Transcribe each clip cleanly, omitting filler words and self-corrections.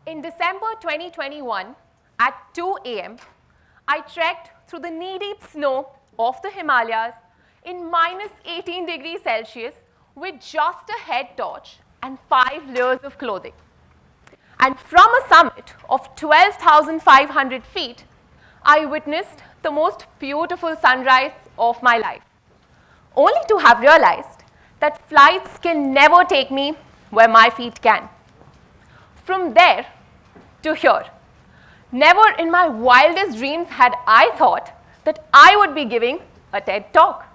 In December 2021, at 2 a.m., I trekked through the knee-deep snow of the Himalayas in minus 18 degrees Celsius with just a head torch and 5 layers of clothing. And from a summit of 12,500 feet, I witnessed the most beautiful sunrise of my life, only to have realized that flights can never take me where my feet can. From there to here, never in my wildest dreams had I thought that I would be giving a TED talk.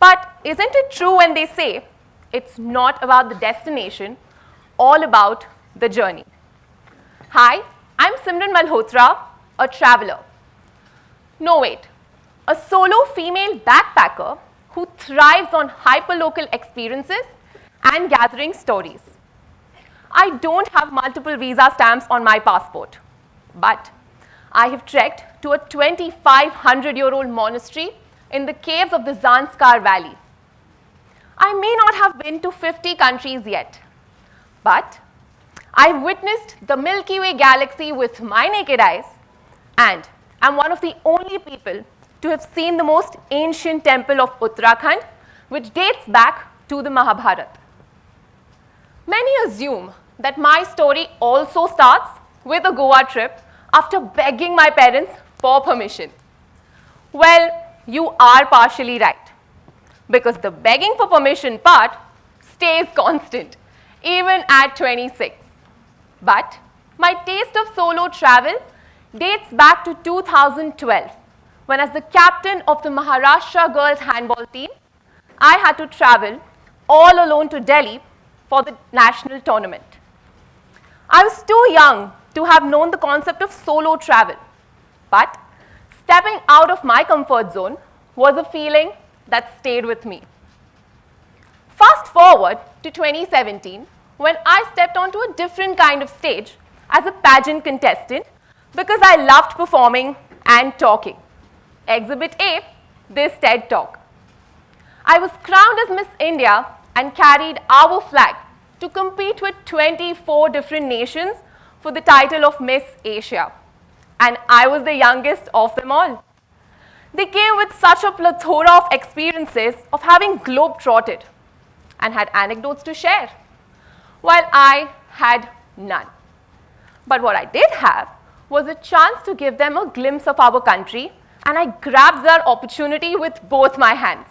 But isn't it true when they say it's not about the destination, all about the journey? Hi, I'm Simran Malhotra, a traveler. No, wait, a solo female backpacker who thrives on hyperlocal experiences and gathering stories. I don't have multiple visa stamps on my passport, but I have trekked to a 2,500-year-old monastery in the caves of the Zanskar Valley. I may not have been to 50 countries yet, but I've witnessed the Milky Way galaxy with my naked eyes, and I'm one of the only people to have seen the most ancient temple of Uttarakhand, which dates back to the Mahabharata. Many assume that my story also starts with a Goa trip after begging my parents for permission. Well, you are partially right, because the begging for permission part stays constant, even at 26. But my taste of solo travel dates back to 2012, when as the captain of the Maharashtra girls handball team, I had to travel all alone to Delhi for the national tournament. I was too young to have known the concept of solo travel, but stepping out of my comfort zone was a feeling that stayed with me. Fast forward to 2017, when I stepped onto a different kind of stage as a pageant contestant because I loved performing and talking. Exhibit A, this TED Talk. I was crowned as Miss India and carried our flag to compete with 24 different nations for the title of Miss Asia. And I was the youngest of them all. They came with such a plethora of experiences of having globe-trotted and had anecdotes to share, while I had none. But what I did have was a chance to give them a glimpse of our country, and I grabbed that opportunity with both my hands.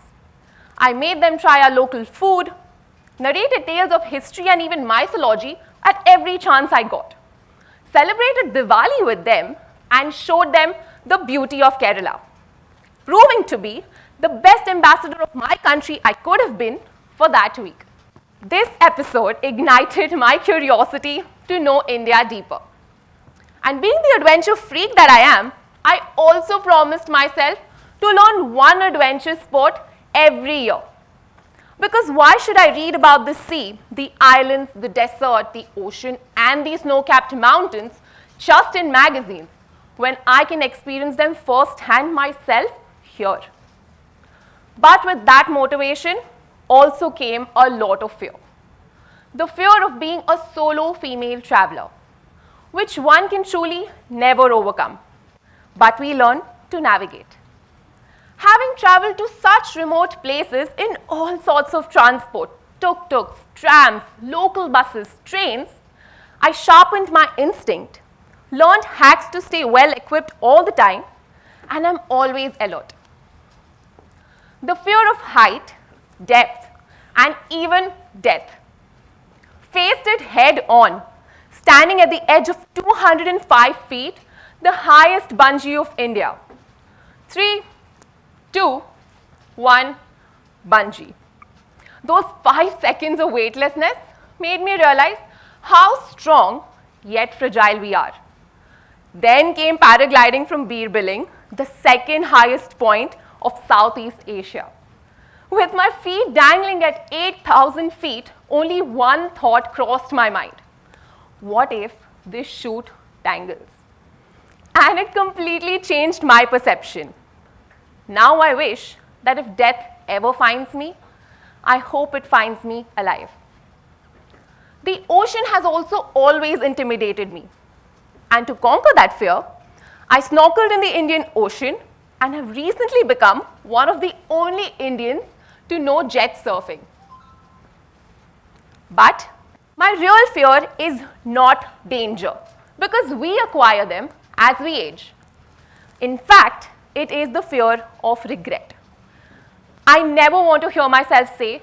I made them try our local food, narrated tales of history and even mythology at every chance I got, celebrated Diwali with them, and showed them the beauty of Kerala, proving to be the best ambassador of my country I could have been for that week. This episode ignited my curiosity to know India deeper. And being the adventure freak that I am, I also promised myself to learn one adventure sport every year. Because why should I read about the sea, the islands, the desert, the ocean, and the snow-capped mountains just in magazines when I can experience them firsthand myself here? But with that motivation also came a lot of fear. The fear of being a solo female traveler, which one can truly never overcome, but we learn to navigate. Having traveled to such remote places in all sorts of transport, tuk-tuks, trams, local buses, trains, I sharpened my instinct, learned hacks to stay well equipped all the time, and I'm always alert. The fear of height, depth, and even death. Faced it head on, standing at the edge of 205 feet, the highest bungee of India. 3, 2, 1, bungee. Those 5 seconds of weightlessness made me realize how strong yet fragile we are. Then came paragliding from Bir Billing, the second highest point of Southeast Asia. With my feet dangling at 8,000 feet, only one thought crossed my mind. What if this chute tangles? And it completely changed my perception. Now I wish that if death ever finds me, I hope it finds me alive. The ocean has also always intimidated me. And to conquer that fear, I snorkeled in the Indian Ocean and have recently become one of the only Indians to know jet surfing. But my real fear is not danger, because we acquire them as we age. In fact, it is the fear of regret. I never want to hear myself say,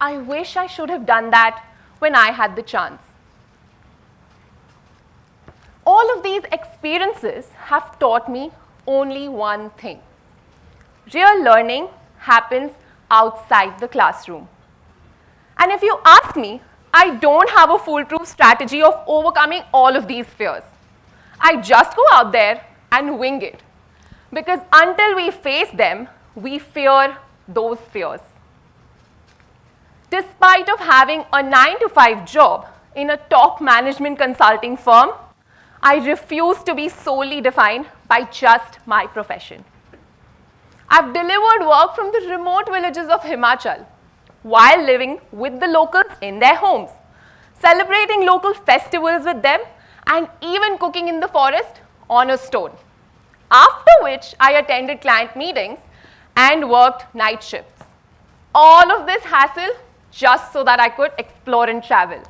I wish I should have done that when I had the chance. All of these experiences have taught me only one thing. Real learning happens outside the classroom. And if you ask me, I don't have a foolproof strategy of overcoming all of these fears. I just go out there and wing it. Because until we face them, we fear those fears. Despite of having a 9-to-5 job in a top management consulting firm, I refuse to be solely defined by just my profession. I've delivered work from the remote villages of Himachal while living with the locals in their homes, celebrating local festivals with them, and even cooking in the forest on a stone. After which, I attended client meetings and worked night shifts. All of this hassle just so that I could explore and travel.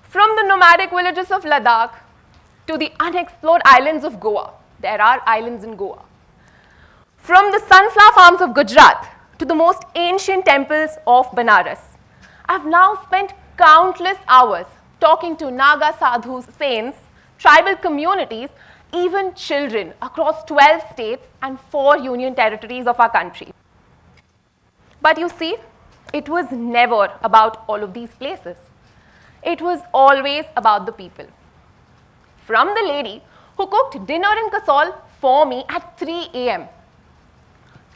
From the nomadic villages of Ladakh to the unexplored islands of Goa. There are islands in Goa. From the sunflower farms of Gujarat to the most ancient temples of Benares. I've now spent countless hours talking to Naga sadhus, saints, tribal communities, even children across 12 states and 4 union territories of our country. But you see, it was never about all of these places. It was always about the people. From the lady who cooked dinner in Kasol for me at 3 a.m.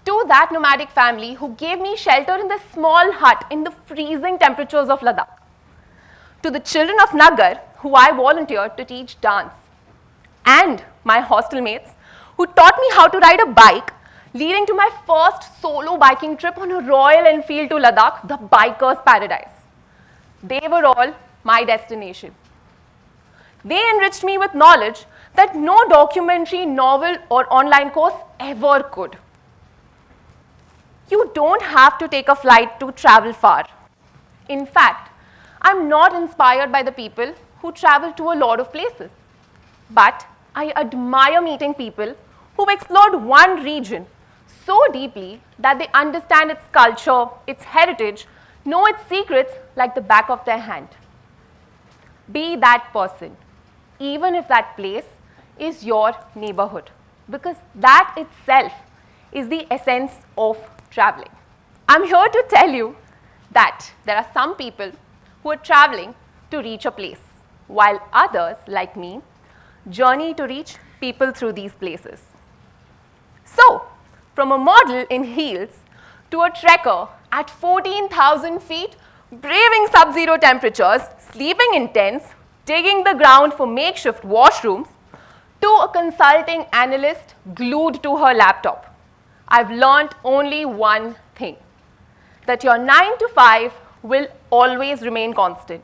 to that nomadic family who gave me shelter in the small hut in the freezing temperatures of Ladakh. To the children of Nagar who I volunteered to teach dance. And my hostel mates who taught me how to ride a bike, leading to my first solo biking trip on a Royal Enfield to Ladakh, the biker's paradise. They were all my destination. They enriched me with knowledge that no documentary, novel, or online course ever could. You don't have to take a flight to travel far. In fact, I'm not inspired by the people who travel to a lot of places. But I admire meeting people who've explored one region so deeply that they understand its culture, its heritage, know its secrets like the back of their hand. Be that person, even if that place is your neighborhood, because that itself is the essence of traveling. I'm here to tell you that there are some people who are traveling to reach a place, while others, like me, journey to reach people through these places. So, from a model in heels to a trekker at 14,000 feet, braving sub-zero temperatures, sleeping in tents, digging the ground for makeshift washrooms, to a consulting analyst glued to her laptop, I've learned only one thing, that your 9 to 5 will always remain constant.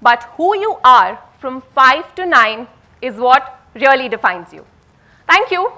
But who you are from 5 to 9 is what really defines you. Thank you.